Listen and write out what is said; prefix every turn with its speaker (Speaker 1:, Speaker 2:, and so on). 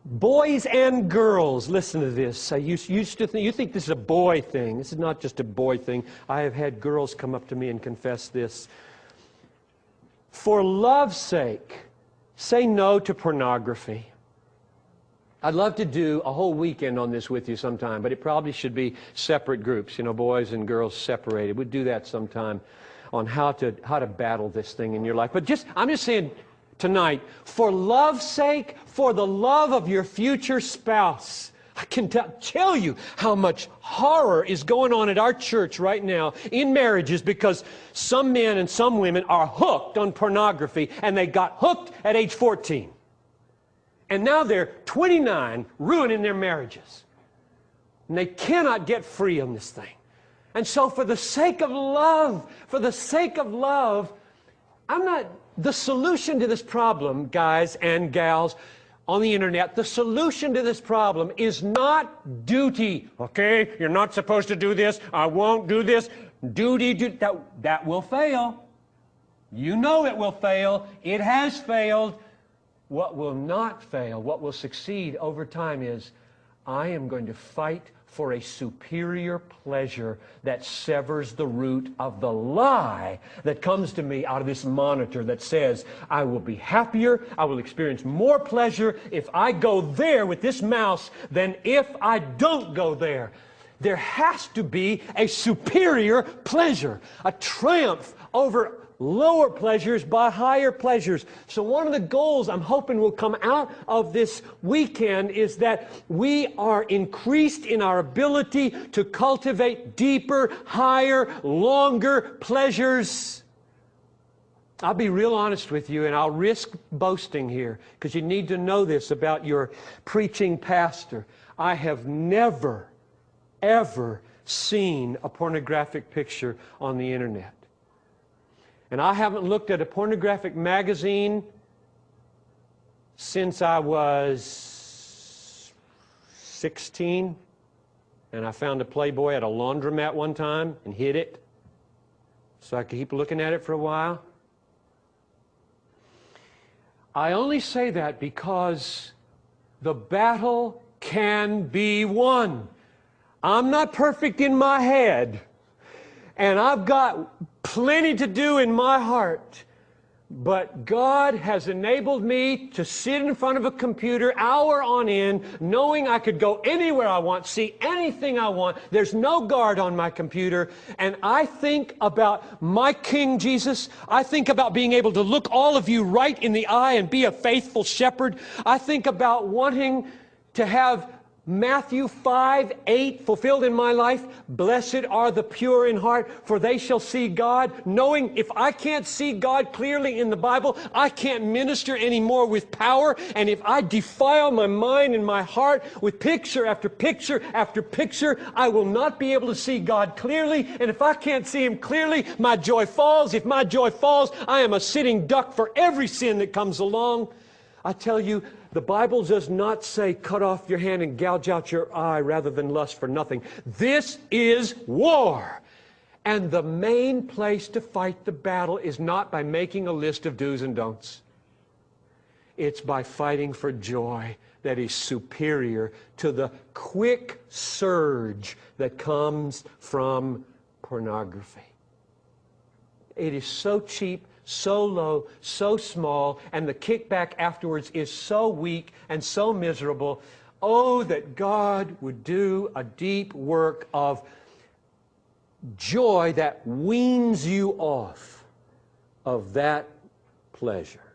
Speaker 1: Boys and girls, listen to this. You think this is a boy thing. This is not just a boy thing. I have had girls come up to me and confess this. For love's sake, say no to pornography. I'd love to do a whole weekend on this with you sometime, but it probably should be separate groups, boys and girls separated. We'd do that sometime on how to battle this thing in your life. But I'm just saying tonight, for love's sake, for the love of your future spouse, I can tell you how much horror is going on at our church right now in marriages because some men and some women are hooked on pornography, and they got hooked at age 14. And now they're 29, ruining their marriages. And they cannot get free on this thing. And so for the sake of love, the solution to this problem, guys and gals, on the internet, the solution to this problem is not duty. Okay, you're not supposed to do this. I won't do this. Duty, that will fail. You know it will fail. It has failed. What will not fail, what will succeed over time is, I am going to fight for a superior pleasure that severs the root of the lie that comes to me out of this monitor that says, I will be happier, I will experience more pleasure if I go there with this mouse than if I don't go there. There has to be a superior pleasure, a triumph over lower pleasures by higher pleasures. So one of the goals I'm hoping will come out of this weekend is that we are increased in our ability to cultivate deeper, higher, longer pleasures. I'll be real honest with you, and I'll risk boasting here because you need to know this about your preaching pastor. I have never, ever seen a pornographic picture on the internet. And I haven't looked at a pornographic magazine since I was 16. And I found a Playboy at a laundromat one time and hid it so I could keep looking at it for a while. I only say that because the battle can be won. I'm not perfect in my head, and I've got plenty to do in my heart, but God has enabled me to sit in front of a computer hour on end, knowing I could go anywhere I want, see anything I want. There's no guard on my computer, and I think about my King Jesus. I think about being able to look all of you right in the eye and be a faithful shepherd. I think about wanting to have Matthew 5:8 fulfilled in my life. Blessed are the pure in heart, for they shall see God. Knowing if I can't see God clearly in the Bible, I can't minister anymore with power. And if I defile my mind and my heart with picture after picture after picture, I will not be able to see God clearly. And if I can't see Him clearly, my joy falls. If my joy falls, I am a sitting duck for every sin that comes along. I tell you, the Bible does not say cut off your hand and gouge out your eye rather than lust for nothing. This is war. And the main place to fight the battle is not by making a list of do's and don'ts. It's by fighting for joy that is superior to the quick surge that comes from pornography. It is so cheap, so low, so small, and the kickback afterwards is so weak and so miserable. Oh, that God would do a deep work of joy that weans you off of that pleasure.